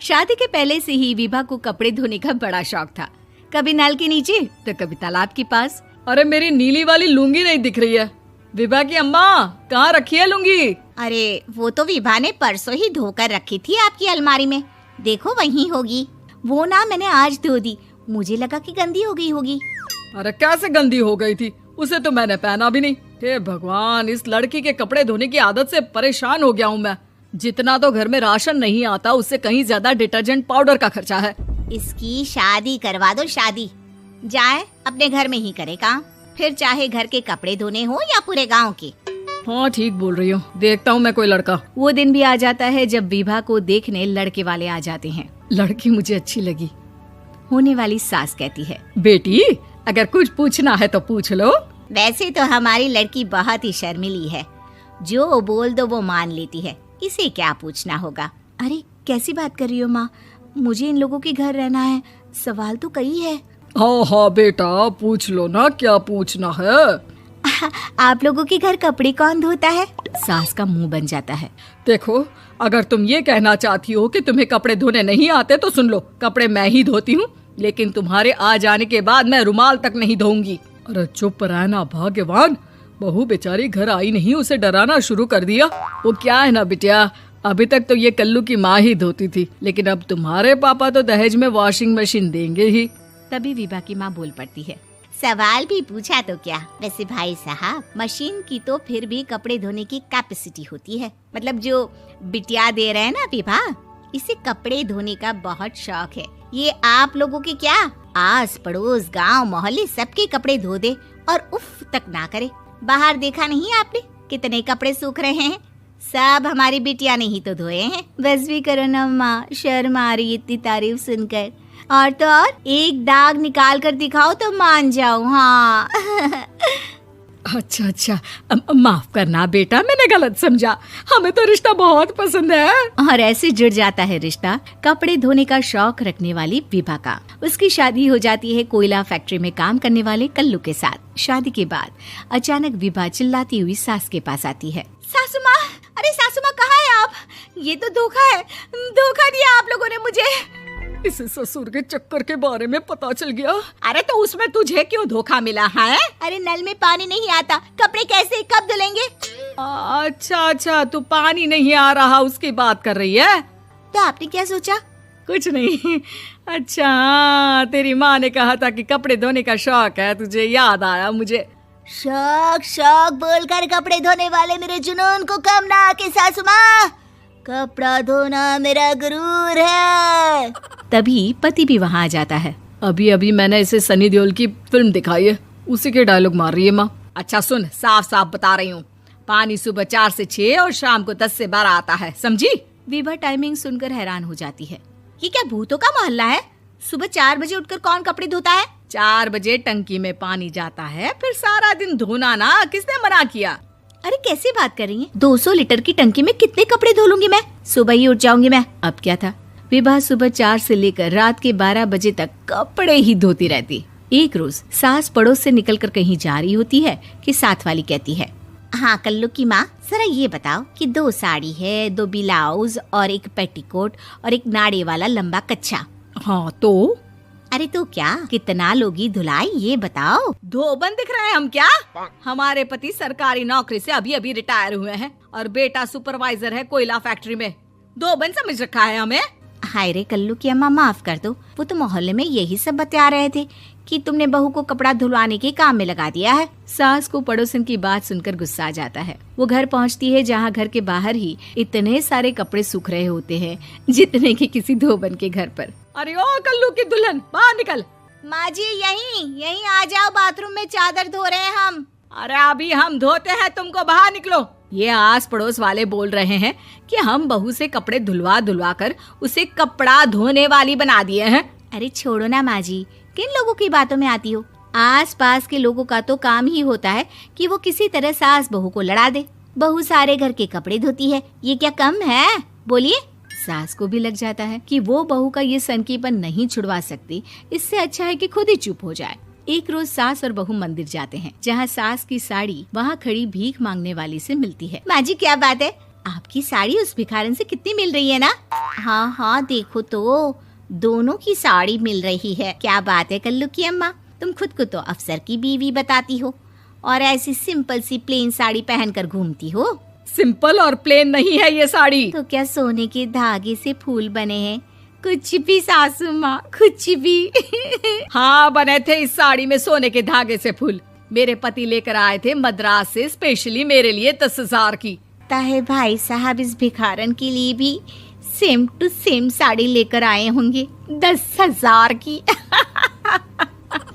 शादी के पहले से ही विभा को कपड़े धोने का बड़ा शौक था। कभी नल के नीचे तो कभी तालाब के पास। अरे मेरी नीली वाली लुंगी नहीं दिख रही है। विभा की अम्मा, कहाँ रखी है लुंगी? अरे वो तो विभा ने परसों ही धोकर रखी थी आपकी अलमारी में, देखो वहीं होगी। वो ना मैंने आज धो दी, मुझे लगा कि गंदी हो गई होगी। अरे कैसे गंदी हो गई थी? उसे तो मैंने पहना भी नहीं। हे भगवान, इस लड़की के कपड़े धोने की आदत से परेशान हो गया हूँ मैं। जितना तो घर में राशन नहीं आता, उससे कहीं ज्यादा डिटर्जेंट पाउडर का खर्चा है। इसकी शादी करवा दो, शादी जाए अपने घर में ही करे काम, फिर चाहे घर के कपड़े धोने हो या पूरे गांव के। हाँ ठीक बोल रही हूँ, देखता हूँ मैं कोई लड़का। वो दिन भी आ जाता है जब विभा को देखने लड़के वाले आ जाते हैं। लड़की मुझे अच्छी लगी। होने वाली सास कहती है, बेटी अगर कुछ पूछना है तो पूछ लो। वैसे तो हमारी लड़की बहुत ही शर्मीली है, जो बोल दो वो मान लेती है, इसे क्या पूछना होगा। अरे कैसी बात कर रही हो माँ, मुझे इन लोगों के घर रहना है, सवाल तो कई है। हाँ हाँ बेटा, पूछ लो ना, क्या पूछना है। आप लोगों के घर कपड़े कौन धोता है? सास का मुंह बन जाता है। देखो, अगर तुम ये कहना चाहती हो कि तुम्हें कपड़े धोने नहीं आते तो सुन लो, कपड़े मैं ही धोती हूँ, लेकिन तुम्हारे आ जाने के बाद मैं रुमाल तक नहीं धोऊंगी। अरे चुप रहना भाग्यवान, बहू बेचारी घर आई नहीं, उसे डराना शुरू कर दिया। वो क्या है ना बिटिया, अभी तक तो ये कल्लू की माँ ही धोती थी, लेकिन अब तुम्हारे पापा तो दहेज में वॉशिंग मशीन देंगे ही। तभी विभा की माँ बोल पड़ती है, सवाल भी पूछा तो क्या। वैसे भाई साहब, मशीन की तो फिर भी कपड़े धोने की कैपेसिटी होती है, मतलब जो बिटिया दे रहे हैं ना विभा, इसे कपड़े धोने का बहुत शौक है। ये आप लोगों के क्या, आस पड़ोस गांव मोहल्ले सबके कपड़े धो दे और उफ तक ना करे। बाहर देखा नहीं आपने कितने कपड़े सूख रहे हैं, सब हमारी बिटिया ने ही तो धोए हैं। बस भी करो ना माँ, शर्म आ रही इतनी तारीफ सुनकर। और तो और एक दाग निकाल कर दिखाओ तो मान जाओ। हाँ अच्छा अच्छा, माफ करना बेटा, मैंने गलत समझा। हमें तो रिश्ता बहुत पसंद है। और ऐसे जुड़ जाता है रिश्ता कपड़े धोने का शौक रखने वाली विभा का। उसकी शादी हो जाती है कोयला फैक्ट्री में काम करने वाले कल्लू के साथ। शादी के बाद अचानक विभा चिल्लाती हुई सास के पास आती है। सासू माँ, अरे सासू माँ कहाँ है आप? ये तो धोखा है, धोखा दिया आप लोगों ने मुझे। इसे ससुर के चक्कर के बारे में पता चल गया। अरे तो उसमें तुझे क्यों धोखा मिला है? अरे नल में पानी नहीं आता, कपड़े कैसे कब धुलेंगे? अच्छा अच्छा, तू पानी नहीं आ रहा उसकी बात कर रही है। तो आपने क्या सोचा? कुछ नहीं। अच्छा हाँ, तेरी माँ ने कहा था कि कपड़े धोने का शौक है तुझे, याद आया मुझे। शौक शौक बोलकर कपड़े धोने वाले मेरे जुनून को कम ना आके सासू माँ, कपड़ा धोना मेरा गुरूर है। तभी पति भी वहाँ आ जाता है। अभी अभी मैंने इसे सनी देओल की फिल्म दिखाई है, उसी के डायलॉग मार रही है माँ। अच्छा सुन, साफ साफ बता रही हूँ, पानी सुबह 4 से 6 और शाम को 10 से 12 आता है, समझी? विभा टाइमिंग सुनकर हैरान हो जाती है। ये क्या भूतों का मोहल्ला है? सुबह 4 बजे उठकर कौन कपड़े धोता है? 4 बजे टंकी में पानी जाता है, फिर सारा दिन धोना ना, किसने मना किया? अरे कैसी बात कर रही हैं? 200 लीटर की टंकी में कितने कपड़े धो लूंगी मैं, सुबह ही उठ जाऊंगी मैं। अब क्या था, विभा सुबह 4 से लेकर रात के 12 बजे तक कपड़े ही धोती रहती। एक रोज सास पड़ोस से निकलकर कहीं जा रही होती है कि साथ वाली कहती है, हाँ कल्लू की माँ, जरा ये बताओ कि 2 साड़ी है, 2 ब्लाउज और एक पेटीकोट और एक नाड़े वाला लंबा कच्छा। हाँ तो? अरे तो क्या, कितना लोगी धुलाई ये बताओ। धोबन दिख रहे हैं हम क्या? हमारे पति सरकारी नौकरी से अभी अभी रिटायर हुए हैं और बेटा सुपरवाइजर है कोयला फैक्ट्री में। धोबन समझ रखा है हमें। हाय रे कल्लू की अम्मा, माफ कर दो, वो तो मोहल्ले में यही सब बता रहे थे कि तुमने बहू को कपड़ा धुलवाने के काम में लगा दिया है। सास को पड़ोसन की बात सुनकर गुस्सा आ जाता है। वो घर पहुंचती है जहां घर के बाहर ही इतने सारे कपड़े सूख रहे होते हैं जितने कि किसी धोबन के घर पर। अरे ओ कल्लू की दुल्हन, बाहर निकल। माँ जी यहीं आ जाओ, बाथरूम में चादर धो रहे हैं हम। अरे अभी हम धोते हैं, तुमको बाहर निकलो। ये आस पड़ोस वाले बोल रहे हैं कि हम बहू से कपड़े धुलवा कर उसे कपड़ा धोने वाली बना दिए हैं। अरे छोड़ो ना माँ जी, किन लोगों की बातों में आती हो? आस पास के लोगों का तो काम ही होता है कि वो किसी तरह सास बहू को लड़ा दे। बहू सारे घर के कपड़े धोती है, ये क्या कम है? बोलिए। सास को भी लग जाता है कि वो बहू का ये सनकीपन नहीं छुड़वा सकती, इससे अच्छा है कि खुद ही चुप हो जाए। एक रोज सास और बहू मंदिर जाते हैं, जहाँ सास की साड़ी वहाँ खड़ी भीख मांगने वाली से मिलती है। माँ जी क्या बात है, आपकी साड़ी उस भिखारन से कितनी मिल रही है ना? हाँ हाँ देखो तो, दोनों की साड़ी मिल रही है। क्या बात है कल्लू की अम्मा, तुम खुद को तो अफसर की बीवी बताती हो और ऐसी सिंपल सी प्लेन साड़ी पहनकर घूमती हो। सिंपल और प्लेन नहीं है ये साड़ी। तो क्या सोने के धागे से फूल बने हैं? कुछ भी सासू माँ, कुछ भी। हाँ बने थे इस साड़ी में सोने के धागे से फूल। मेरे पति लेकर आए थे मद्रास से स्पेशली मेरे लिए 10,000 की। ताहे भाई साहब इस भिखारन के लिए भी सेम टू सेम साड़ी लेकर आए होंगे 10,000 की।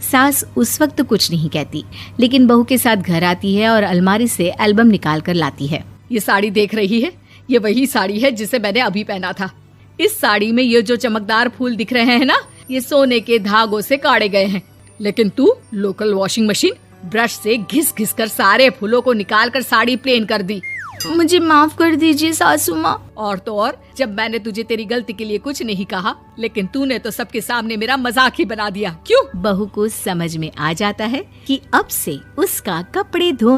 सास उस वक्त तो कुछ नहीं कहती, लेकिन बहू के साथ घर आती है और अलमारी से एल्बम निकाल कर लाती है। ये साड़ी देख रही है, ये वही साड़ी है जिसे मैंने अभी पहना था। इस साड़ी में ये जो चमकदार फूल दिख रहे हैं ना, ये सोने के धागों से काढ़े गए हैं। लेकिन तू लोकल वॉशिंग मशीन ब्रश से घिस घिस कर सारे फूलों को निकाल कर साड़ी प्लेन कर दी। मुझे माफ कर दीजिए सासू माँ। और तो और, जब मैंने तुझे तेरी गलती के लिए कुछ नहीं कहा, लेकिन तूने तो सबके सामने मेरा मजाक ही बना दिया। क्यों? बहू को समझ में आ जाता है कि अब से उसका कपड़े धोने